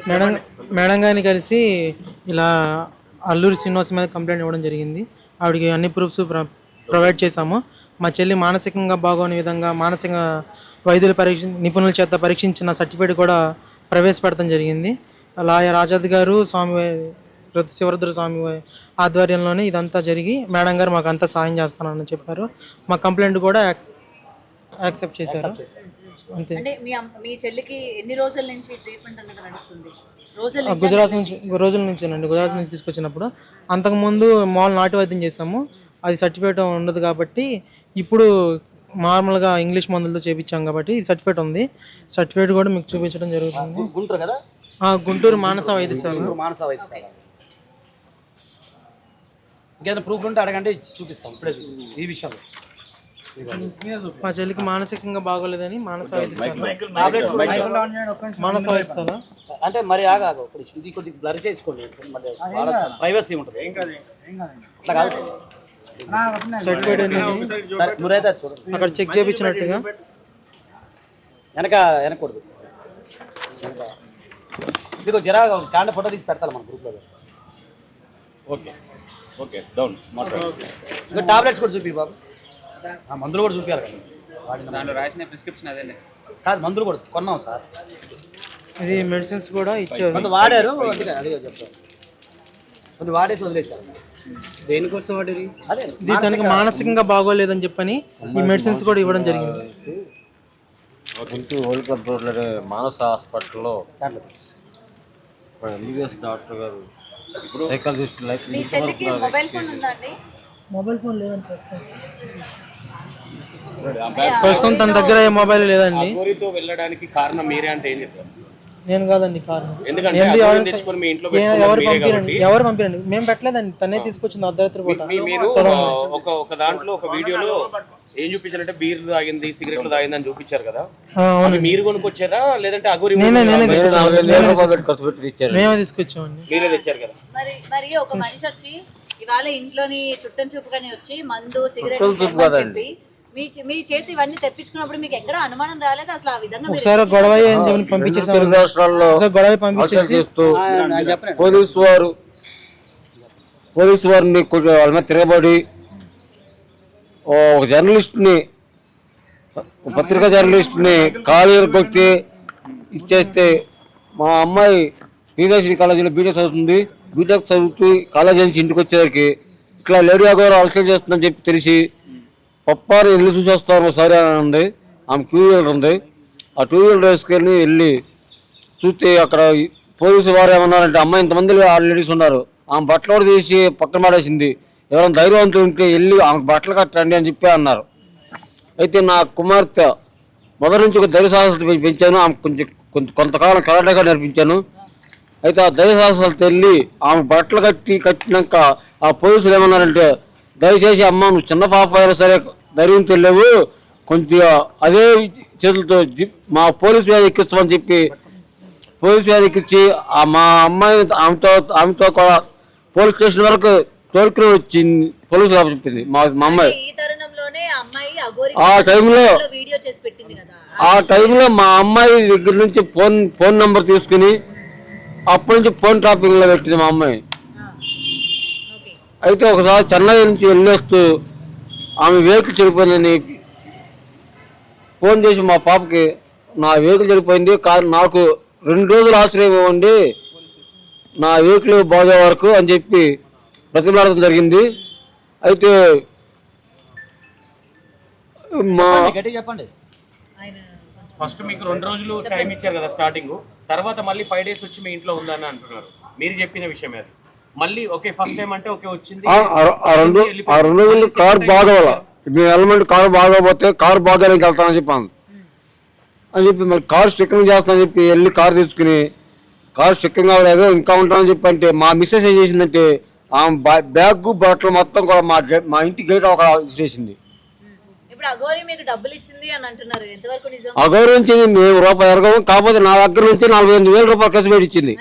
Madam madam గారిని కలిసి ఇలా అల్లూరి శ్రీనివాస్ మీద కంప్లైంట్ ఇవ్వడం జరిగింది. ఆవిడకి అన్ని ప్రూఫ్స్ ప్రొవైడ్ చేశాము. మా చెల్లి మానసికంగా బాగోని విధంగా మానసిక వైద్యుల నిపుణుల చేత పరీక్షించిన సర్టిఫికేట్ కూడా ప్రవేశపెడతాం జరిగింది. లాయర్ ఆజాద్ గారు శివరుద్ర స్వామి ఆధ్వర్యంలోనే ఇదంతా జరిగి మేడం గారు మాకు అంతా సాయం చేస్తానని చెప్పారు. మా కంప్లైంట్ కూడా యాక్సెప్ట్ చేశారు. అంతే. అంటే మీ చెల్లికి ఎన్ని రోజుల నుంచి ట్రీట్మెంట్ అనేది నడుస్తుంది? రోజుల నుంచేనండి. గుజరాత్ నుంచి తీసుకొచ్చినప్పుడు అంతకుముందు మామూలు నాటు వైద్యం చేసాము. అది సర్టిఫికేట్ ఉండదు కాబట్టి ఇప్పుడు నార్మల్గా ఇంగ్లీష్ మందులతో చేయించాం కాబట్టి ఈ సర్టిఫికేట్ ఉంది. సర్టిఫికేట్ కూడా మీకు చూపించడం జరుగుతుంది. గుంటూరు కదా? గుంటూరు మానస వైద్యశాల. ఇంకేదైనా ప్రూఫ్ ఉంటే అడగండి, చూపిస్తాం. ఇప్పుడే చూపిస్తాం ఈ విషయంలో. మా చెల్లికి మానసికంగా బాగోలేదని మానస వైద్యశాల అంటే మరి ఆగాదు, ఇది కొద్దిగా బ్లర్ చేసుకోండి, ప్రైవసీ ఉంటుంది. అట్లా కాదు, సర్టిఫికేట్ అనేది అక్కడ చెక్ చేయించినట్టుగా వెనకూడదు. మీకు జరా క్యాండ ఫోటో తీసి పెడతాను మన గ్రూప్లో. Okay okay down. ఇంకా టాబ్లెట్స్ కూడా చూపి బాబు, మందులు కూడా చూపించాలి కదా. దాంట్లో రాసిన ప్రిస్క్రిప్షన్ అదే కాదు, మందులు కూడా కొన్నాం సార్. ఇది మెడిసిన్స్ కూడా ఇచ్చారు, కొంత వాడారు. అందుకే అదే చెప్తాను, కొంత వాడేసి వదిలేశారు. దేనికోసం వాడేది? అదే తనకి మానసికంగా బాగోలేదని చెప్పని ఈ మెడిసిన్స్ కూడా ఇవ్వడం జరిగింది. వరల్డ్ కప్ రోడ్లో మానస హాస్పిటల్లో ఎంబీబీఎస్ డాక్టర్ గారు సైకాలజిస్ట్ మొబైల్ ఫోన్ లేదండి ప్రస్తుతం తన దగ్గర ఏ మొబైల్ లేదండి. వెళ్ళడానికి కారణం మీరే అంటే ఏం చెప్తారు? నేను కాదండి కారణం. ఎవరు పంపిరండి, మేము పెట్టలేదండి, తనే తీసుకొచ్చింది అర్ధరాత్రి పూట. మీరు ఒక దాంట్లో ఒక వీడియోలో ఏం చూపించారంటే బీర్ తాగింది, సిగరెట్లు తాగింది అని చూపించారు కదా. మీరు కొనుక్కొచ్చారా లేదంటే అగోరి? మేమే తీసుకొచ్చామండి. మీరే తెచ్చారు కదా. మరి ఒక మనిషి వచ్చి ఇవాళ ఇంట్లోని చుట్టం చూపుగానే వచ్చి మందు సిగరెట్ చెప్పి మీ చేతి ఇవన్నీ తెప్పించుకున్నప్పుడు మీకు ఎక్కడ అనుమానం రాలేదు అసలు? ఆ విధంగా ఒకసారి గొడవ పంపించేసి పోలీసు వారిని వాళ్ళ మీద తిరగబడి ఒక జర్నలిస్ట్ని, పత్రికా జర్నలిస్ట్ని కాలు కొట్టి ఇచ్చేస్తే, మా అమ్మాయి శ్రీదేశ్వరి కాలేజీలో బీటెక్ చదువుతుంది. బీటెక్ చదువుతూ కాలేజీ నుంచి ఇంటికి వచ్చేసరికి ఇట్లా లేడీ అగౌరవ అలసలు చేస్తుందని చెప్పి తెలిసి పప్పారు వెళ్ళి చూసి వస్తారు. సరే అని ఉంది. ఆమె 2 వీలర్ ఉంది. ఆ 2 వీలర్ వేసుకెళ్ళి వెళ్ళి చూస్తే అక్కడ పోలీసు వారు ఏమన్నారంటే, అమ్మాయి ఇంతమంది లేడీస్ ఉన్నారు, ఆమె బట్టలు కూడా తీసి పక్కన పడేసింది, ఎవరైనా ధైర్యవంతులు ఉంటే వెళ్ళి ఆమెకు బట్టలు కట్టండి అని చెప్పి అన్నారు. అయితే నా కుమార్తె మొదటి నుంచి ఒక ధైర్య సాహసాలు పెంచాను. ఆమె కొంతకాలం కరాటగా నేర్పించాను. అయితే ఆ ధైర్య సాహసాలు తెల్లి ఆమె బట్టలు కట్టినాక ఆ పోలీసులు ఏమన్నారంటే, దయచేసి అమ్మ నువ్వు చిన్న పాప అయినా సరే ధైర్యం తెలియవు, కొంచెం అదే చేతులతో మా పోలీసు వ్యాధి ఎక్కిస్తామని చెప్పి పోలీసు వ్యాధి ఎక్కించి మా అమ్మాయి ఆమెతో కూడా పోలీస్ స్టేషన్ వరకు తోడుకుని వచ్చింది. పోలీసు చెప్పింది మా అమ్మాయి. ఆ టైంలో మా అమ్మాయి దగ్గర నుంచి ఫోన్ నెంబర్ తీసుకుని అప్పటి నుంచి ఫోన్ ట్రాపింగ్ లో పెట్టింది మా అమ్మాయి. అయితే ఒకసారి చెన్నై నుంచి వెళ్ళేస్తూ ఆమె వెహికల్ చెడిపోయిందని ఫోన్ చేసి మా పాపకి నా వెహికల్ చెడిపోయింది, నాకు 2 రోజులు ఆశ్రయం ఇవ్వండి నా వెహికల్ బాగా వరకు అని చెప్పి ప్రతిమాడడం జరిగింది. అయితే చెప్పండి, ఫస్ట్ మీకు 2 రోజులు టైం ఇచ్చారు కదా స్టార్టింగ్, తర్వాత మళ్ళీ 5 days వచ్చి మీ ఇంట్లో ఉందని అంటున్నారు. మీరు చెప్పిన విషయం అది మళ్ళీ ఓకే ఫస్ట్ టైం అంటే ఓకే వచ్చింది. 2 రోజులు కారు బాగోవాలి, మీ ఎలిమెంట్ కారు బాగోపోతే కారు బాగానికి వెళ్తానని చెప్పాను అని చెప్పి మరి కారు స్టిక్కరింగ్ చేస్తానని చెప్పి వెళ్ళి కారు తీసుకుని కారు స్టిక్కరింగ్ అవ్వలేదు ఇంకా ఉంటానని చెప్పి అంటే మా మిస్సెస్ ఏం చేసిందంటే ఆమె బ్యాగ్ బట్టలు మొత్తం కూడా మా ఇంటి గేట్ ఒక చేసింది. అగౌరవించింది. మేము రూపాయి ఎరగము, కాకపోతే నా దగ్గర నుంచి 45,000 రూపాయలు ఖర్చు పెట్టి ఇచ్చింది.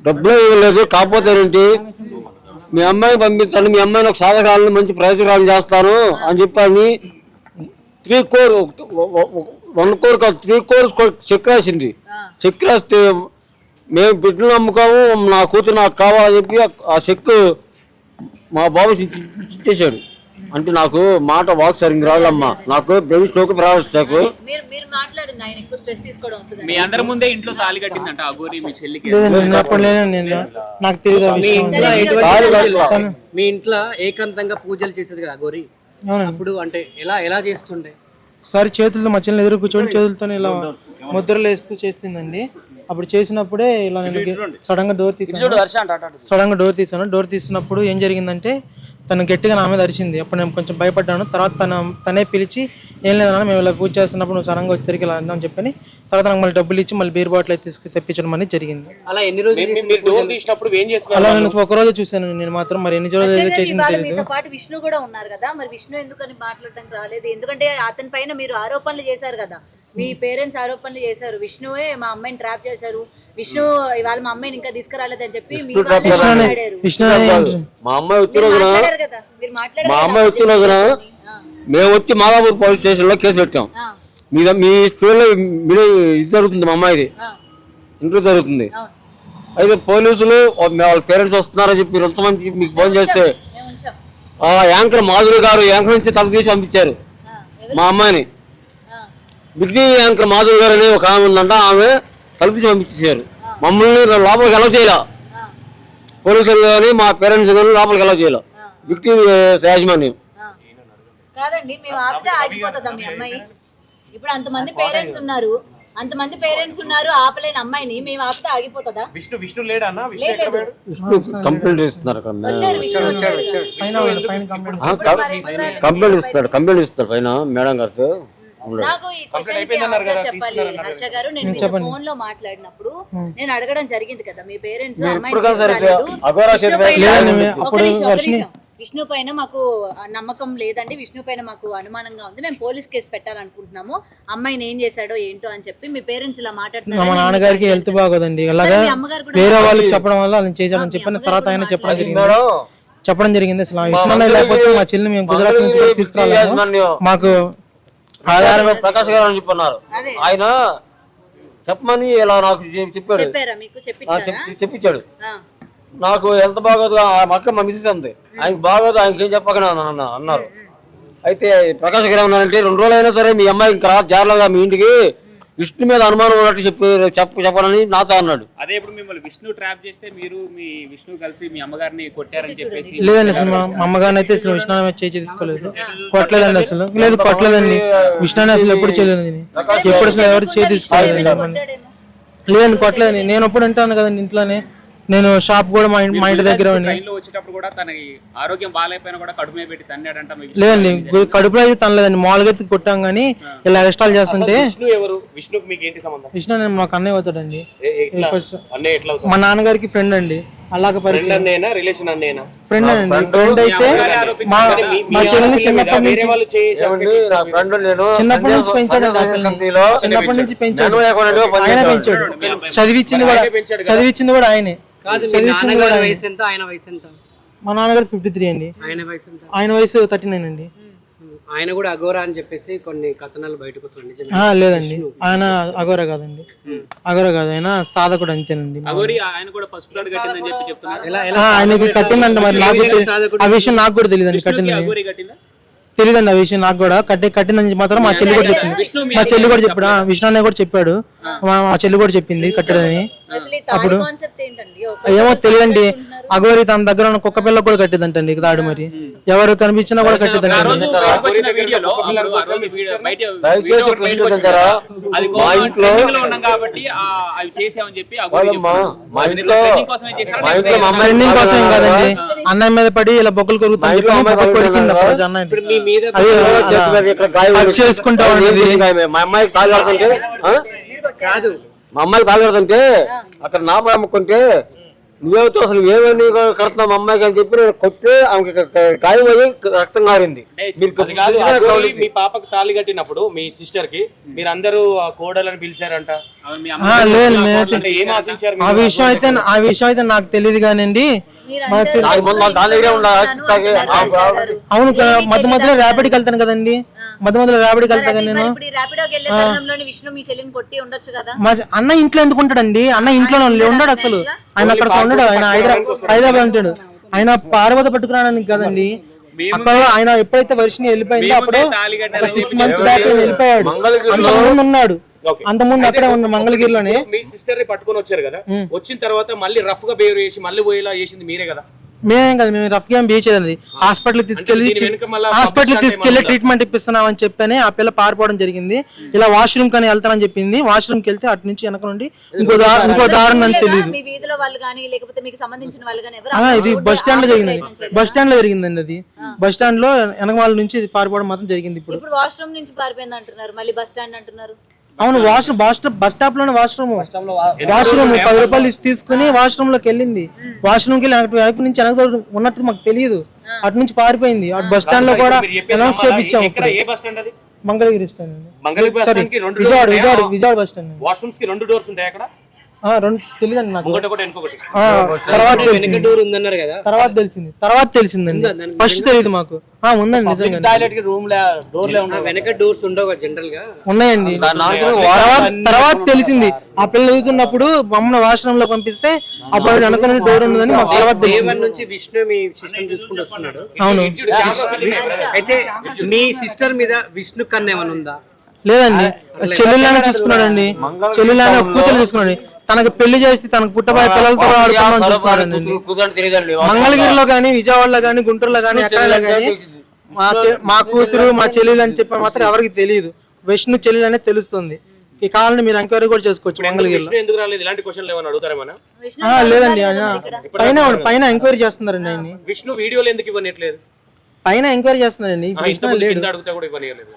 డబ్బులు ఇవ్వలేదు. కాకపోతే ఏంటి, మీ అమ్మాయిని పంపించండి, మీ అమ్మాయిని ఒక సాధకాలను మంచి ప్రయోజకాలను చేస్తాను అని చెప్పని 3 crore 1 crore కాదు 3 crores చెక్ రాసింది. చెక్ రాస్తే మేము బిడ్డలు అమ్ముకోము, నా కూతురు నాకు కావాలని చెప్పి ఆ చెక్ మా బాబు ఇచ్చేసాడు. అంటే నాకు మాట వాక్ సరిగ్గా రావాలమ్మా, నాకు బ్రెయిన్ స్ట్రోక్ రావచ్చు. మీరు మాట్లాడండి, ఆయన ఎక్కువ స్ట్రెస్ తీసుకోవడం అవుతుంది. మీ అందరి ముందే ఇంట్లో తాళి కట్టిందంట అఘోరి మీ చెల్లికి. నాకు తెలియదు. మీ ఇంట్లో ఏకాంతంగా పూజలు చేసేది కదా గోరి, అప్పుడు అంటే ఎలా చేస్తుండే? ఒకసారి చేతులతో మా చెల్లిని ఎదురు కూర్చొని చేతులతో ఇలా ముద్రలు వేస్తూ చేస్తుందండి. అప్పుడు చేసినప్పుడే ఇలా నేను సడన్ గా డోర్ తీసాను. డోర్ తీసినప్పుడు ఏం జరిగిందంటే తను గట్టిగా నా మీద అరిచింది. అప్పుడు నేను కొంచెం భయపడ్డాను. తర్వాత తనే పిలిచి ఏం లేదన్నా మేము ఇలా పూజ చేస్తున్నప్పుడు నువ్వు సడన్గా వచ్చరికి ఇలా అందామని చెప్పని తర్వాత నాకు మళ్ళీ డబ్బులు ఇచ్చి మళ్ళీ బీర్ బాటిల్ అయితే తెప్పించడం అనేది జరిగింది. అలా ఎన్ని రోజులు? అలా నేను ఒక రోజు చూశాను నేను మాత్రం, మరి ఎన్ని రోజులు చేసింది తెలియదు. మీతో పాటు విష్ణు కూడా ఉన్నారు కదా, మరి విష్ణు ఎందుకని మాట్లాడడానికి రాలేదు? ఎందుకంటే అతని పైన మీరు ఆరోపణలు చేశారు కదా, మీ పేరెంట్స్ ఆరోపణలు చేశారు, విష్ణువే మా అమ్మాయిని ట్రాప్ చేశారు, విష్ణు ఇవాళ మా అమ్మాయిని ఇంకా తీసుకురాలేదని చెప్పి మీ వాళ్ళే మాట్లాడారు. మా అమ్మాయి వచ్చిన మాట్లాడారు కదా, మీరు మా అమ్మాయి వచ్చిన రోజున మేము వచ్చి మాదాపూర్ పోలీస్ స్టేషన్ లో కేసు పెట్టాం. మీ స్కూల్లో ఇది జరుగుతుంది, మా అమ్మాయిది ఇంటర్వ్యూ జరుగుతుంది. అయితే పోలీసులు వాళ్ళ పేరెంట్స్ వస్తున్నారని చెప్పి ఎంతమంది మీకు ఫోన్ చేస్తే ఆ యాంకర్ మాధురి గారు యాంకర్ నుంచి తల తీసి పంపించారు మా అమ్మాయిని. బిగ్డీ యాంకర్ మాధురి గారు అనే ఒక ఆమె ఉందంట, ఆమె కల్పించి పంపించేశారు. మమ్మల్ని లోపలికి ఎలా చేయాల, పోలీసులు కానీ మా పేరెంట్స్ కానీ లోపలికి ఎలా చేయాల బిగ్డీ యాజమాన్యం. కాదండి, మేము ఆపితే ఆగిపోతుందా మీ అమ్మాయి? ఇప్పుడు అంతమంది పేరెంట్స్ ఉన్నారు, ఆపలేని అమ్మాయిని మేము ఆపితే ఆగిపోతుందా? విష్ణు లేడన్నా? కంప్లైంట్ ఇస్తున్నారు అక్కడ, కంప్లైంట్ ఇస్తారు పైన మేడం గారికి. నాకు ఈ క్వశ్చన్ కి ఆన్సర్ చెప్పాలి హర్ష గారు. నేను మీతో ఫోన్ లో మాట్లాడినప్పుడు నేను అడగడం జరిగింది కదా, మీ పేరెంట్స్ విష్ణు పైన మాకు నమ్మకం లేదండి, విష్ణు పైన మాకు అనుమానంగా ఉంది, మేము పోలీస్ కేసు పెట్టాలనుకుంటున్నాము, అమ్మాయిని ఏం చేశాడో ఏంటో అని చెప్పి మీ పేరెంట్స్ ఇలా మాట్లాడుతున్నారు. మా నాన్నగారికి హెల్త్ బాగోదండి, అలాగా వేరే వాళ్ళు చెప్పడం వల్ల అలా చేశామని చెప్పిన తర్వాత ఆయన చెప్పడం జరిగింది. అసలు విష్ణు లేకపోతే మా చెల్లిని మేము గుజరాత్ నుంచి తీసుకురావాలి, మాకు ఆధారం ప్రకాష్ గారు అని చెప్పన్నారు. ఆయన చెప్పమని ఇలా నాకు చెప్పాడు, చెప్పించాడు. నాకు హెల్త్ బాగోదు, మా అక్క మా మిస్సెస్ ఉంది, ఆయనకి బాగోదు, ఆయనకి ఏం చెప్పక అన్నారు. అయితే ప్రకాష్ గారు ఏమన్నారంటే 2 రోజులు అయినా సరే మీ అమ్మాయి ఇంకా జాగ్రత్తగా మీ ఇంటికి విష్ణు మీద అనుమానం ఉన్నట్టు చెప్పనని నాతో అన్నాడు. అదే ఇప్పుడు మిమ్మల్ని విష్ణు ట్రాప్ చేస్తే మీరు మీ విష్ణు కలిసి మీ అమ్మగారిని కొట్టారని చెప్పేసి. లేదండి, అసలు మా అమ్మగారిని అయితే అసలు విష్ణు చేయి తీసుకోలేదు, కొట్టలేదండి, అసలు లేదు కొట్టలేదండి, విష్ణుని అసలు ఎప్పుడు చేయలేదండి, ఎప్పుడు అసలు ఎవరు చేయి తీసుకోలేదండి, లేదండి కొట్టలేదండి. నేను ఎప్పుడు అంటాను కదండి ఇంట్లోనే, నేను షాప్ కూడా మా ఇంటి దగ్గర వచ్చేటప్పుడు కూడా తన ఆరోగ్యం బాగాలేకపోయినా కూడా కడుపు మీద పెట్టి తన్నాడంట. లేదండి కడుపులో అయితే తనలేదండి, మామూలుగా అయితే కొట్టాం కానీ ఇలా ఇష్టాలు చేస్తుంటే. విష్ణుకి మీకు ఏంటి సంబంధం? విష్ణు నేను మాకు అన్నయ్య అవుతాడండి, మా నాన్నగారికి ఫ్రెండ్ అండి, అలాగ పరిచయం రిలేషన్ అన్నయ్యనా ఫ్రెండ్ అండి. ఫ్రెండ్ అయితే మా చెల్లిని చిన్నప్పటి నుంచి పెంచాడు, చిన్నప్పటి నుంచి పెంచాడు, ఆయన పెంచాడు, చదివించింది కూడా ఆయనే. మా నాన్నగారు 53 అండి, ఆయన వయసు 39 అండి. ఆయన కూడా అఘోరా అని చెప్పేసి కొన్ని కథనాలు బయటకు వస్తుంది. లేదండి ఆయన అఘోరా కాదండి, ఆయన సాధకుడు అంతేనండి. ఆయనకి కట్టిందంట, మరి నాకు ఆ విషయం నాకు కూడా తెలియదండి, కట్టిందని తెలియదండి, ఆ విషయం నాకు కూడా కట్టిందని మాత్రం మా చెల్లి కూడా చెప్పింది, చెప్పాడు, విష్ణు అన్నయ్య కూడా చెప్పాడు, మా చెల్లి కూడా చెప్పింది కట్టడని. అప్పుడు ఏమో తెలియదండి, అఘోరి తన దగ్గర ఉన్న కుక్క పిల్ల కూడా కట్టిద్దంటండి తాడు, మరి ఎవరు కనిపించినా కూడా కట్టిద్దండి. ట్రెండింగ్ కోసం కాదండి, అన్నయ్య మీద పడి ఇలా బొక్కలు కొరుకుతాయి చేసుకుంటా ఉండేది. మా అమ్మాయికి కాలు కడుతుంటే అక్కడ నా అమ్ముకుంటే నువ్వేతో అసలు ఏమని కడుతున్నావు మా అమ్మాయికి అని చెప్పి నేను కొట్టి ఆమెకి గాయం అయ్యి రక్తం కారింది. మీ పాపకు తాళి కట్టినప్పుడు మీ సిస్టర్ కి మీరందరూ కోడలని పిలిచారంట, ఆ విషయం అయితే నాకు తెలియదు కానండి, మీరు మా అంటారు, చెల్లి- దాని దగ్గరే ఉండాలి, అంటున్నారు హరీష్ గారు. అవును ఏమీ మధ్య మధ్యలో తెలీదా? ర్యాపిడ్కి వెళ్తాను కదండి, మధ్య మధ్యలో ర్యాపిడ్కి వెళ్తా కదా నేను. ఇప్పుడు ఈ ర్యాపిడోకి వెళ్ళే తరుణంలోని విష్ణు మీ చెల్లిని కొట్టి ఉండొచ్చు కదా. మా అన్న ఇంట్లో ఎందుకు ఉంటాడండి? అన్న ఇంట్లో ఉండడు అసలు. ఆయన అక్కడ ఉండడు. ఆయన హైదరాబాద్ ఉంటాడు. ఆయన పార్వత పట్టుకురావడానికి కదండి. అక్కడ ఆయన ఎప్పుడైతే వర్షిని వెళ్ళిపోయిందో అప్పుడు 6 months బ్యాక్ వెళ్ళిపోయాడు. అంతకుముందు ఉన్నాడు, అంతకుముందు అక్కడే ఉన్న మంగళగిరిలోనే. మీ సిస్టర్ ని పట్టుకొని వచ్చారు కదా, వచ్చిన తర్వాత మళ్ళీ రఫ్ గా బిహేవ్ చేసి మళ్ళీ పోయేలా చేసింది మీరే కదా. మేమేం కదా, మేము రఫ్ గేమ్ బీచేది. హాస్పిటల్ తీసుకెళ్లి ట్రీట్మెంట్ ఇప్పిస్తున్నాం అని చెప్పని ఆ పిల్ల పారిపోవడం జరిగింది. ఇలా వాష్రూమ్ కానీ వెళ్తానని చెప్పింది. వాష్రూమ్ కి వెళ్తే అటు నుంచి వెనక నుండి ఇంకో దారుణం అని తెలియదు. మీ వీధిలో వాళ్ళు కానీ లేకపోతే మీకు సంబంధించిన వాళ్ళు కానీ ఎవరు ఇది బస్ స్టాండ్ లో జరిగింది. బస్ స్టాండ్ లో జరిగిందండి అది. బస్ స్టాండ్ లో వెనక వాళ్ళ నుంచి పారిపోవడం మాత్రం జరిగింది. ఇప్పుడు వాష్రూమ్ నుంచి పారిపోయింది అంటున్నారు, మళ్ళీ బస్ స్టాండ్ అంటున్నారు. అవును, బస్ స్టాప్ లోనే వాష్రూమ్ 10 రూపాయలు తీసుకుని వాష్రూమ్ లోకి వెళ్ళింది. వాష్రూమ్ కి వైపు నుంచి వెనక ఉన్నట్టు మాకు తెలియదు. అటు నుంచి పారిపోయింది. అటు బస్ స్టాండ్ లో కూడా అనౌన్స్ చేపించాము. ఏ బస్ స్టాండ్ అది? మంగళగిరి స్టాండ్ అండి. మంగళగిరి బస్ స్టాండ్ కి విజయవాడ బస్ స్టాండ్. వాష్రూమ్స్ కి 2 డోర్స్ ఉంటాయి అక్కడ. రెండు తెలియదండి నాకు. ఒకటి ఇంకొకటి. తర్వాత తెలిసిందండి. ఫస్ట్ తెలియదు మాకు. ఉందండి నిజంగా టాయిలెట్ కి రూమ్ డోర్ లే ఉండవు, వెనక డోర్స్ ఉండవు జనరల్ గా. ఉన్నాయండి. తర్వాత తెలిసింది. ఆ పిల్ల వెళ్తున్నప్పుడు మమ్మల్ని వాష్రూమ్ లో పంపిస్తే అప్పుడు వెనక డోర్ ఉన్నదని మాకు తర్వాత తెలిసింది. నుంచి విష్ణు మీ సిస్టర్ చూసుకుంటూ వస్తున్నాడు. అవును. అయితే మీ సిస్టర్ మీద విష్ణు కన్నా ఏమైనా ఉందా? లేదండి, చెల్లెళ్ళనే చూసుకున్నాడండి. చెల్లెళ్ళనే కూతురు చూసుకున్నాడు. తనకు పెళ్లి చేసి తనకు పుట్టబోయే పిల్లలతో ఆడుకోవాలని చూసుకున్నాడండి. మంగళగిరిలో కానీ, విజయవాడలో కానీ, గుంటూరులో కానీ, ఎక్కడైనా కానీ మా కూతురు మా చెల్లెలు అని చెప్పి మాత్రం ఎవరికి తెలియదు. విష్ణు చెల్లెలు అనేది తెలుస్తుంది. ఈ కావాలని మీరు ఎంక్వైరీ కూడా చేసుకోవచ్చు మంగళగిరిలో. ఎందుకు రాలేదు ఇలాంటి క్వశ్చన్లు ఏమైనా అడుగుతారేమన్నా? లేదండి, ఆయన పైన ఎంక్వైరీ చేస్తున్నారండి. ఆయన విష్ణు వీడియోలు ఎందుకు ఇవ్వట్లేదు? పైన ఎంక్వైరీ చేస్తున్నారండి. అడిగితే కూడా ఇవ్వలేదు.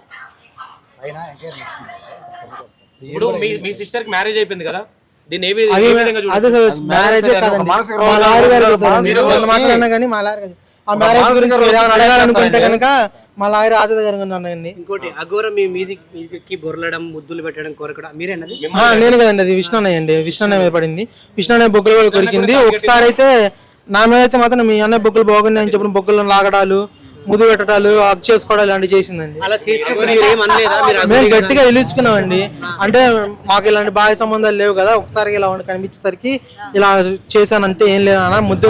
ఇప్పుడు మీ సిస్టర్ కి మ్యారేజ్ అయిపోయింది కదా, దీన్ని మ్యారేజ్ కాదండి. మా లాయర్ గారు మాట్లాడినా కానీ మా లాయర్ గారు ఆ మ్యారేజ్ గురించి అడగాలనుకుంటే కనుక మా లాయర్ ఆజాద్ గారు అన్నాయండి. ఇంకోటి అఘోర మీ మీదికి బొరలడం, ముద్దులు పెట్టడం, కొరకడం మీరేనది? నేను కదండి, అది విష్ణు అన్నయ్య అండి. విష్ణు అన్నయ్య పడింది. విష్ణు అన్నయ్య బొగ్గులు కూడా కొరికింది. ఒకసారి అయితే నా మీద అయితే మాత్రం మీ అన్నయ్య బొగ్గులు బాగున్నాయి అని చెప్పిన బొగ్గులను లాగడాలు, ముద్దు పెట్టడాలు, అప్ చేసుకోవడాలు ఇలాంటివి చేసిందండి. మేము గట్టిగా ఇలుచుకున్నామండి. అంటే మాకు ఇలాంటి బాగా సంబంధాలు లేవు కదా, ఒకసారి ఇలా కనిపించేసరికి ఇలా చేశానంటే ఏం లేదు అన్న, ముద్దు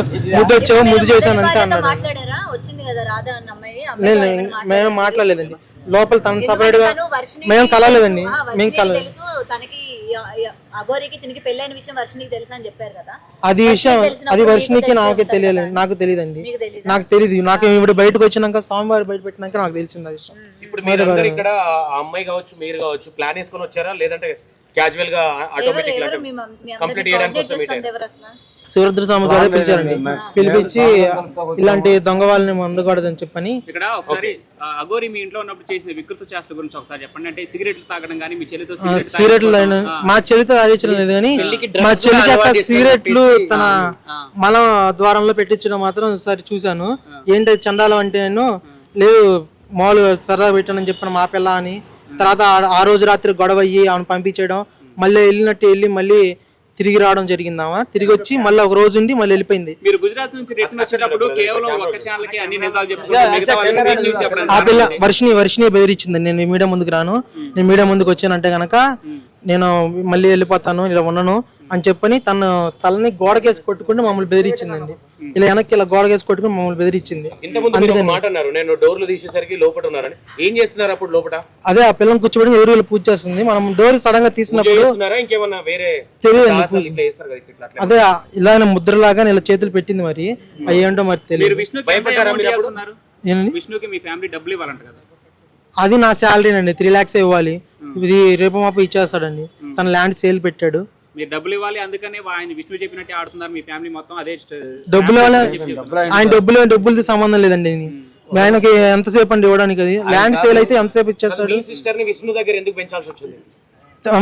వచ్చావు, ముద్దు చేశానంటే అన్నాడు. లేదు, మేము మాట్లాడలేదండి. లోపల తను సపరేట్ గా మేము కలవలేదండి. మేము కలవలేదు. అది వర్షినికి నాకే తెలియలేదు. నాకు తెలియదండి. నాకు తెలియదు. నాకు ఇప్పుడు బయటకు వచ్చినాక స్వామివారి బయట పెట్టినాక నాకు తెలిసింది ఆ విషయం. ఇప్పుడు మీరు ఇక్కడ ఆ అమ్మాయి కావచ్చు, మీరు కావచ్చు, ప్లాన్ వేసుకొని వచ్చారా లేదంటే క్యాజువల్ గా ఆటోమేటిక్ కంప్లీట్ చేయడానికి వస్తుంది? శివరుద్ర స్వామి గారు పిలిచారండి. పిలిపించి ఇలాంటి దొంగ వాళ్ళని మందకూడదని చెప్పని. ఇక్కడ ఒకసారి అఘోరి మీ ఇంట్లో ఉన్నప్పుడు చేసిన వికృత చేష్టల గురించి ఒకసారి చెప్పండి. అంటే సిగరెట్లు తాగడం కానీ, మీ చెల్లితో సిగరెట్లు మా చెల్లితో తాగించడం లేదు కానీ మా చెల్లి చేత సిగరెట్లు తన మల ద్వారంలో పెట్టించడం మాత్రం ఒకసారి చూశాను. ఏంటి చండాలం అంటే నేను లేదు మామూలుగా సరదా పెట్టానని చెప్పిన మా పిల్ల అని. తర్వాత ఆ రోజు రాత్రి గొడవ అయ్యి ఆమెను పంపించడం, మళ్ళీ వెళ్ళి మళ్ళీ తిరిగి రావడం జరిగిందామా. తిరిగి వచ్చి మళ్ళీ ఒక రోజు ఉండి మళ్ళీ వెళ్ళిపోయింది. మీరు గుజరాత్ నుంచి రిటర్న్ వచ్చేటప్పుడు కేవలం ఒక ఛానల్ కి అన్ని నిజాలు చెప్పుకుంటారు. ఆ పిల్ల వర్షిని బెదిరించిందండి. నేను మీడియా ముందుకు రాను, నేను మీడియా ముందుకు వచ్చానంటే గనక నేను మళ్ళీ వెళ్ళిపోతాను, ఇలా ఉన్నాను అని చెప్పని తను తలని గోడకేసి కొట్టుకుంటూ మమ్మల్ని బెదిరించిందండి. ఇలా వెనక్కి ఇలా గోడకేసి కొట్టుకుని మమ్మల్ని బెదిరించింది. నేను డోర్లు తీసేసరికి లోపల ఉన్నారని ఏం చేస్తున్నారు అప్పుడు లోపల? అదే ఆ పిల్లని కూర్చోబెట్టి ఎవరు పూజ చేస్తుంది. మనం డోర్ సడన్ గా తీసినప్పుడు తెలియదు. అదే ఇలా ముద్రలాగా ఇలా చేతులు పెట్టింది. మరి అవి ఏంటో మరి తెలియదు. విష్ణుకి మీ ఫ్యామిలీ డబ్బులు ఇవ్వాలంట కదా? అది నా శాలరీ అండి, 3 lakhs ఇవ్వాలి. ఇది రేపు మాపు ఇచ్చేస్తాడండి. తన ల్యాండ్ సేల్ పెట్టాడు. మీరు డబ్బులు ఇవ్వాలి, అందుకనే ఆయన విష్ణు చెప్పినట్టే ఆడుతున్నారు మీ ఫ్యామిలీ మొత్తం. అదే డబ్బులు ఆయన డబ్బులది సంబంధం లేదండి. ఆయనకి ఎంతసేపు అండి ఇవ్వడానికి? అది ల్యాండ్ సేల్ అయితే ఎంతసేపు ఇచ్చేస్తాడు.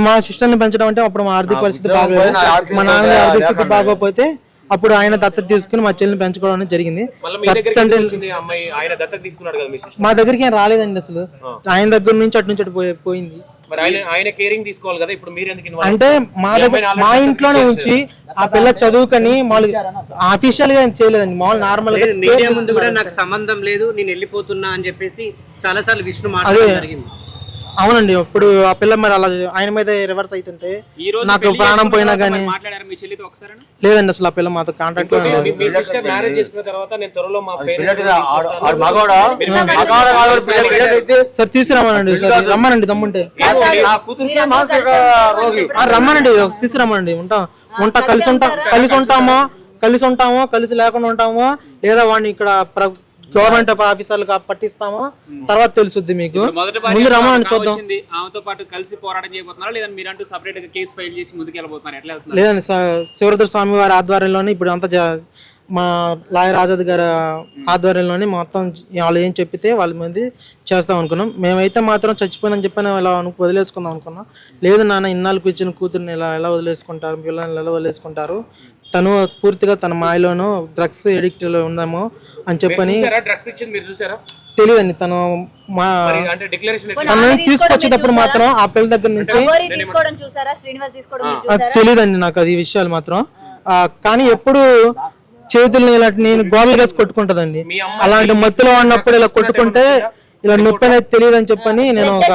మా సిస్టర్ ని పెంచడం అంటే అప్పుడు మా ఆర్థిక పరిస్థితి బాగోలేదు. మా నాన్న ఆర్థిక స్థితి బాగోకపోతే అప్పుడు ఆయన దత్తత తీసుకుని మా చెల్లిని పెంచుకోవడం అనేది జరిగింది. మా దగ్గరికి ఏం రాలేదండి అసలు. ఆయన దగ్గర నుంచి అటు నుంచి అటు పోయింది. అంటే మా ఇంట్లోనే ఉంచి ఆ పిల్ల చదువుకని మామూలుగా అఫీషియల్ గా ఏం చేయలేదండి, మామూలు నార్మల్ గా మీడియా ముందు కూడా నాకు సంబంధం లేదు నేను వెళ్ళిపోతున్నా అని చెప్పేసి చాలా సార్లు విష్ణు మాట్లాడడం జరిగింది. అవునండి. ఇప్పుడు ఆ పిల్ల మరి అలా ఆయన మీద రివర్స్ అవుతుంటే ఈ రోజు నాకు పెళ్లి ప్రాణం చేసుకున్న పోయినా తర్వాత గానీ మరి మాట్లాడారు మీ చెల్లితో ఒకసారి? లేదండి, అసలు ఆ పిల్ల మాతో కాంటాక్ట్ లో లేదు. మీ సిస్టర్ మ్యారేజ్ చేసుకున్న తర్వాత నేను త్వరలో మా సార్ తీసుకురమ్మనండి, సార్ రమ్మనండి దమ్ముంటే రమ్మనండి, తీసుకురమ్మనండి. ఉంటా కలిసి ఉంటామో కలిసి లేకుండా ఉంటామో, లేదా వాడిని ఇక్కడ గవర్నమెంట్ ఆఫీసర్లు పట్టిస్తామో తర్వాత తెలుసుద్ది మీకు. మొదటి ముందు రమ్మనండి చూద్దాం. ఆమెతో పాటు కలిసి పోరాటం చేయబోతున్నారా లేదా మీరంటూ సపరేట్ గా కేసు ఫైల్ చేసి ముందుకు వెళ్ళబోతున్నారు? ఎట్లా వెళ్తున్నారు? లేదండి, శివరుద్ర స్వామి వారి ఆధ్వర్యంలోనే ఇప్పుడు అంతా మా లాయర్ ఆజాద్ గారి ఆధ్వర్యంలోనే మొత్తం వాళ్ళు ఏం చెప్పితే వాళ్ళ మంది చేస్తాం అనుకున్నాం. మేమైతే మాత్రం చచ్చిపోయిందని చెప్పిన ఇలా వదిలేసుకుందాం అనుకున్నాం. లేదు నాన్న, ఇన్నాళ్ళు కూర్చుని కూతుర్ని ఎలా వదిలేసుకుంటారు, పిల్లల్ని ఎలా వదిలేసుకుంటారు, తను పూర్తిగా తన మాయలోనూ డ్రగ్స్ ఎడిక్ట్ లో ఉందాము అని చెప్పని డ్రగ్స్ ఇచ్చింది మీరు చూసారా? తెలియదండి. తను మా అంటే డిక్లరేషన్ తను తీసుకొచ్చేటప్పుడు మాత్రం ఆ పిల్ల దగ్గర నుంచి తీసుకోవడం చూసారా, శ్రీనివాస్ తీసుకోవడం మీరు చూసారా? తెలియదండి నాకు అది విషయాలు మాత్రం. కానీ ఎప్పుడు చేతుల్ని ఇలా నేను గోడలు వేసి కొట్టుకుంటదండి. అలాంటి మత్తులో ఉన్నప్పుడు ఇలా కొట్టుకుంటే ఇలా నొప్పి అనేది తెలియదు అని చెప్పని నేను ఒక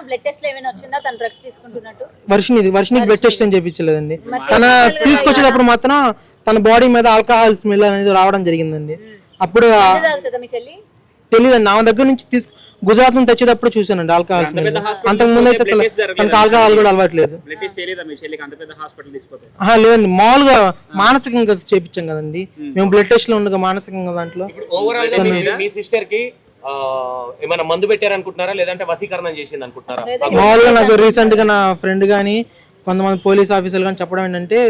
బ్లడ్ టెస్ట్ ఏమైనా వచ్చిందా తన డ్రగ్స్ తీసుకుంటున్నట్టు? వర్షినికి బ్లడ్ టెస్ట్ అని చెప్పించలేదండి. తన తీసుకొచ్చేటప్పుడు మాత్రం తన బాడీ మీద ఆల్కహాల్ స్మెల్ అనేది రావడం జరిగిందండి. అప్పుడు మీ చెల్లి తెలియదండి, నా దగ్గర నుంచి గుజరాత్ నుంచి తెచ్చేటప్పుడు చూసానండి ఆల్కహాల్ స్మెల్. అంతకు ముందు అయితే తనకు ఆల్కహాల్ కూడా అలవాట్లేదు. లేదండి, మామూలుగా మానసికంగా చేపించాం కదండి మేము, బ్లడ్ టెస్ట్ లో ఉండగా మానసికంగా దాంట్లో. ఓవరాల్ గా మీ సిస్టర్ కి ఏమైనా మందు పెట్టారనుకుంటున్నారా లేదంటే వశీకరణం చేసింది అనుకుంటున్నారా? మామూలుగా నాకు రీసెంట్ గా నా ఫ్రెండ్ గానీ కొంతమంది పోలీస్ ఆఫీసర్లు కానీ చెప్పడం ఏంటంటే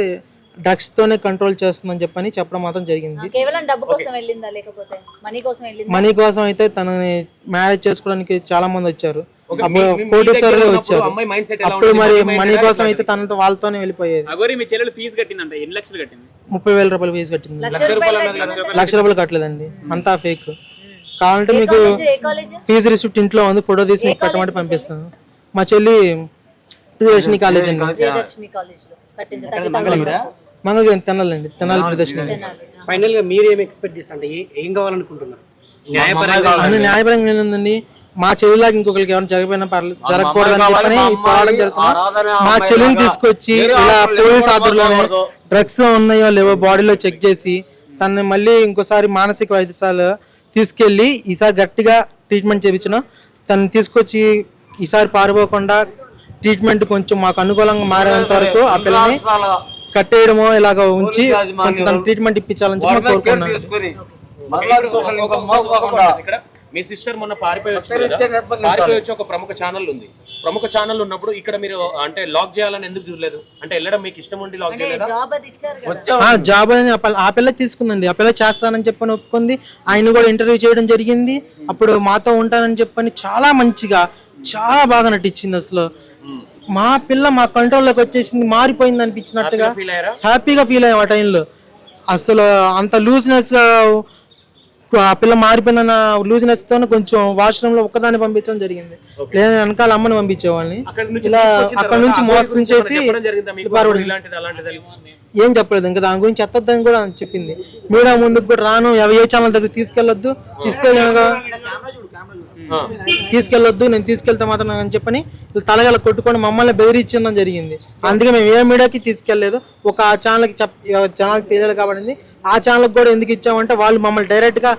డ్రగ్స్ తోనే కంట్రోల్ చేస్తుందని చెప్పని చెప్పడం మాత్రం జరిగింది. కేవలం డబ్బు కోసం వెళ్ళిందా లేకపోతే మనీ కోసం వెళ్ళిందా? మనీ కోసం అయితే తనని మ్యారేజ్ చేసుకోవడానికి చాలా మంది వచ్చారు, కోటేశ్వర్లు వచ్చారు. అప్పుడు మరి మనీ కోసం అయితే తనతో వాళ్ళతోనే వెళ్ళిపోయేది. అగోరి మీ చెల్లెలు ఫీజు కట్టిందంట, ఎన్ని లక్షలు కట్టింది? 30,000 రూపాయలు ఫీజు కట్టింది. లక్ష రూపాయలు కట్టలేదండి, అంతా ఫేక్. కావాలంటే మీకు ఫీజు రిసిప్ట్ ఇంట్లో ఉంది, ఫోటో తీసి మీకు కట్టమంటే పంపిస్తాను. మా చెల్లి ప్రియదర్శిని కాలేజ్ అండి, మనకి తినాలండి, తినాలి ప్రియదర్శిని. ఫైనల్ గా మీరు ఏం ఎక్స్పెక్ట్ చేస్తారు, అంటే ఏం కావాలనుకుంటున్నారు? న్యాయపరంగా ఏంటండి, మా చెల్లిలాగా ఇంకొకరికి ఎవరైనా జరిగిపోయినా జరగకూడదని చెప్పని పోరాటం చేస్తున్నాం. మా చెల్లిని తీసుకొచ్చి ఇలా పోలీస్ ఆధ్వర్యంలోనే డ్రగ్స్ ఉన్నాయో లేవో బాడీలో చెక్ చేసి తనని మళ్ళీ ఇంకోసారి మానసిక వైద్యశాల తీసుకెళ్లి ఈసారి గట్టిగా ట్రీట్మెంట్ చేయించిన, తనని తీసుకొచ్చి ఈసారి పారిపోకుండా ట్రీట్మెంట్ కొంచెం మాకు అనుకూలంగా మారేంత వరకు ఆ పిల్లని కట్టేయడమో ఇలాగ ఉంచి కొంచెం తన ట్రీట్మెంట్ ఇప్పించాలని చెప్పి కోరుకున్నాను. మీ సిస్టర్ మొన్న పారిపోయి వచ్చి ఒక ప్రముఖ ఛానల్ ఉంది. ప్రముఖ ఛానల్ ఉన్నప్పుడు ఇక్కడ మీరు అంటే లాక్ చేయాలని ఎందుకు చూడలేదు? అంటే వెళ్ళడం మీకు ఇష్టం ఉండి లాక్ చేయలేదా? జాబ్ అని ఆ పిల్ల తీసుకుందండి, ఆ పిల్ల చేస్తానని చెప్పని ఒప్పుకుంది. ఆయన కూడా ఇంటర్వ్యూ చేయడం జరిగింది. అప్పుడు మాతో ఉంటానని చెప్పని చాలా మంచిగా చాలా బాగా నటించింది. అసలు మా పిల్ల మా కంట్రోల్లోకి వచ్చేసింది, మారిపోయింది అనిపించినట్టుగా హ్యాపీగా ఫీల్ అయ్యాం ఆ టైంలో. అసలు అంత లూజ్నెస్ గా ఆ పిల్ల మారిపోయిన లూజ్నెస్ తో కొంచెం వాష్రూమ్ లో ఒక్కదాన్ని పంపించడం జరిగింది, లేదా వెనకాల అమ్మని పంపించేవాళ్ళని. ఇలా అక్కడ నుంచి మోసం చేసి ఏం చెప్పలేదు, ఇంకా దాని గురించి ఎత్తొద్దని కూడా చెప్పింది. మీడియా ముందుకు కూడా రాను, ఏ ఛానల్ దగ్గర తీసుకెళ్లొద్దు, తీసుకెళ్లొద్దు, నేను తీసుకెళ్తే మాత్రం అని చెప్పని తలగల కొట్టుకొని మమ్మల్ని బెదిరించడం జరిగింది. అందుకే మేము ఏ మీడియాకి తీసుకెళ్లేదు. ఒక ఆ ఛానల్కి ఛానల్కి తెలియదు కాబట్టి ఆ ఛానల్కి కూడా ఎందుకు ఇచ్చామంటే వాళ్ళు మమ్మల్ని డైరెక్ట్ గా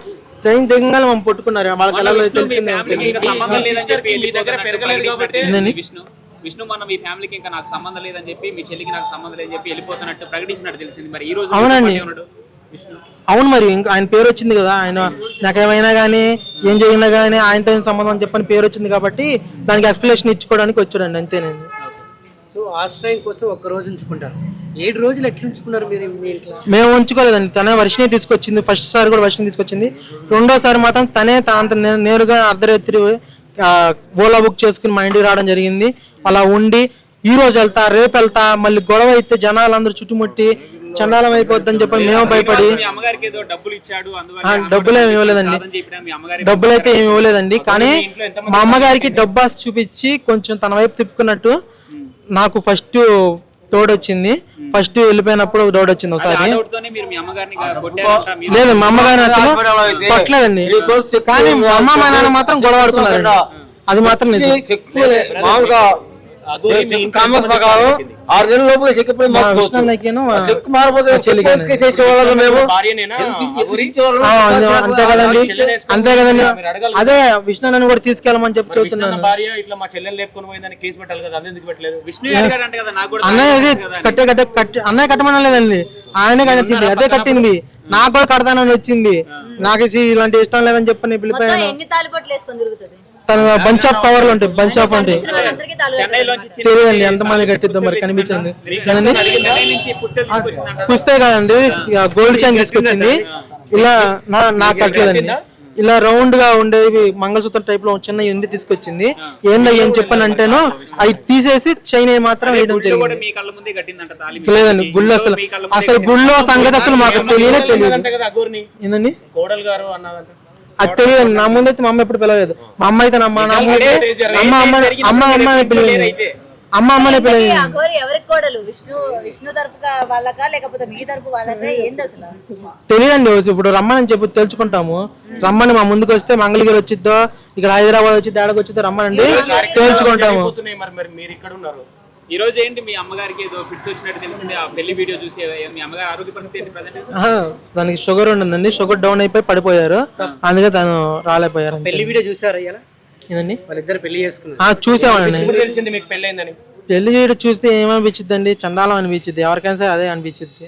ట్రైన్ దిగంగానే మమ్మల్ని పట్టుకున్నారు. వాళ్ళకి ఎలా తెలిసింది విష్ణు మొన్న మీ ఫ్యామిలీకి ఇంకా నాకు సంబంధం లేదని చెప్పి, మీ చెల్లికి నాకు సంబంధం లేదని చెప్పి వెళ్ళిపోతున్నట్టు ప్రకటించినట్టు తెలిసింది. మరి ఈ రోజు అవునండి, అవును, మరి ఇంకా ఆయన పేరు వచ్చింది కదా, ఆయన నాకేమైనా కానీ ఏం జరిగినా కానీ ఆయనతో సంబంధం చెప్పని పేరు వచ్చింది కాబట్టి దానికి ఎక్స్ప్లెనేషన్ ఇచ్చుకోవడానికి వచ్చాడండి, అంతేనండి. సో ఆశ్రయం కోసం ఒక్క రోజు ఉంచుకుంటారు, 7 రోజులు ఎట్లా ఉంచుకున్నారు మీరు మీ ఇంట్లో? మేము ఉంచుకోలేదండి, తనే వర్షిని తీసుకొచ్చింది. ఫస్ట్ సారి కూడా వర్షిని తీసుకొచ్చింది, రెండోసారి మాత్రం తనే తనంత నేరుగా అర్ధరాత్రి ఓలా బుక్ చేసుకుని మా ఇంటికి రావడం జరిగింది. అలా ఉండి ఈ రోజు వెళ్తా రేపు వెళ్తా, మళ్ళీ గొడవ అయితే జనాలందరూ చుట్టుముట్టి చండాలం అయిపోద్దని చెప్పి మేము భయపడి డబ్బులు ఏమి ఇవ్వలేదండి, డబ్బులు అయితే ఏమి ఇవ్వలేదండి. కానీ మా అమ్మగారికి డబ్బాస్ చూపించి కొంచెం తన వైపు తిప్పుకున్నట్టు నాకు ఫస్ట్ తోడు వచ్చింది. ఫస్ట్ వెళ్ళిపోయినప్పుడు ఒక డౌట్ వచ్చింది ఒకసారి. డౌట్ తోనే మీరు మీ అమ్మగారిని కొట్టారంట. మీరు లేదు, మా అమ్మగారిని అసలు కొట్టలేదండి, కానీ మా అమ్మ మా నాన్న మాత్రం గొడవ ఆడుకున్నారండి. అది మాత్రం నిజం. మామూలుగా ఆ గోరి మీ ఇంట్లో కామర్స్ ప్రకారం 6 నెలల లోపల చెక్ ఎప్పుడు మా విష్ణన్నకేను చెక్ మారిపోతే మేము భార్యనేనా ఆ గోరి? అంతే కదండి, అంతే కదండి. అదే విష్ణు కూడా తీసుకెళ్ళమని చెప్పి విష్ణు చెప్తున్నాను. అన్న భార్య ఇట్లా మా చెల్లెని లేపుకొని పోయిందని కేసు పెట్టాలి కదా, అది ఎందుకు పెట్టలేదు? విష్ణు అడిగాడంట కదా, నాకు కూడా అన్నయ్య ఇది కట్టి అన్నయ్య కట్టమనలేదండి, ఆయనే కట్టింది, అదే కట్టింది. నాకు కూడా కడతానని వచ్చింది, నాకు ఇలాంటి ఇష్టం లేదని చెప్పి నేను పిలిపాను. ఎన్ని తాలిపట్లు వేసుకొని తిరుగుతుంది? తన బంచ్ ఆఫ్ పవర్లు ఉంటాయి, బంచ్ ఆఫ్ ఉంటాయి. వాళ్ళందరికీ తాళి చెన్నైలోంచి తెలియదండి ఎంతమంది కట్టిద్దో మరి, కనిపించింది కదండి. చెన్నై నుంచి పుస్తకం తీసుకొచ్చిందంట. పుస్తే కదండి, గోల్డ్ చైన్ తీసుకొచ్చింది. ఇలా నాకు కట్టలేదండి, ఇలా రౌండ్ గా ఉండేవి మంగళసూత్రం టైప్ లో చిన్న ఎండి తీసుకొచ్చింది. ఏంటి అని చెప్పని అంటేను అవి తీసేసి చైన్ మాత్రం వేయడం కూడా జరిగింది. మీ కళ్ళ ముందే కట్టిందంట తాళి. లేదండి, గుళ్ళు అసలు గుళ్ళో సంగతి అసలు మాకు తెలియదు. అంతే కదా ఆ గోరిని ఏంటండి కోడలు గారు అన్నదంట. అది తెలియదు. నా ముందైతే మా అమ్మ ఎప్పుడు పిలవలేదు. మా అమ్మ అయితే అమ్మ అమ్మనే పిలవలేదు, అమ్మనే పిలవలేదు. ఆ గోరి ఎవరికి కోడలు? విష్ణు తరపు వాళ్ళకా లేకపోతే మీ తరపు వాళ్ళకా? ఏంది అసలు తెలియదండి. ఇప్పుడు రమ్మని చెప్పి తెలుసుకుంటాము. రమ్మని మా ముందుకు వస్తే మంగళగిరి వచ్చిద్దో, ఇక్కడ హైదరాబాద్ వచ్చిద్దో, ఏడకి వచ్చిద్దో రమ్మనండి, తెలుసుకుంటాము. పోతున్నాయి మరి మీరు ఇక్కడ ఉన్నారు. ఈ రోజు ఏంటి మీ అమ్మగారికి ఏదో ఫిట్స్ వచ్చినట్టు తెలిసింది, ఆ పెళ్లి వీడియో చూసి. మీ అమ్మగారి ఆరోగ్య పరిస్థితి ఏంటి ప్రజెంట్? దానికి షుగర్ ఉండిందండి, షుగర్ డౌన్ అయిపోయి పడిపోయారు, అందుకే తను రాలేపోయారు. పెళ్లి వీడియో చూసారా ఇలా? ఏందండి వాళ్ళిద్దరు పెళ్లి చేసుకున్నారు. చూసామండి. ఇప్పుడు తెలిసింది మీకు పెళ్ళైందని. పెళ్లి చేయడం చూస్తే ఏమనిపించింది అండి, చండాలం అనిపించింది. ఎవరికైనా సరే అదే అనిపించింది.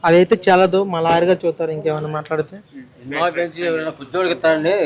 అదైతే చాలదు, మా లాయర్ గారు చూస్తారు ఇంకేమైనా మాట్లాడితే. కుర్చోడికి ఇస్తారండి.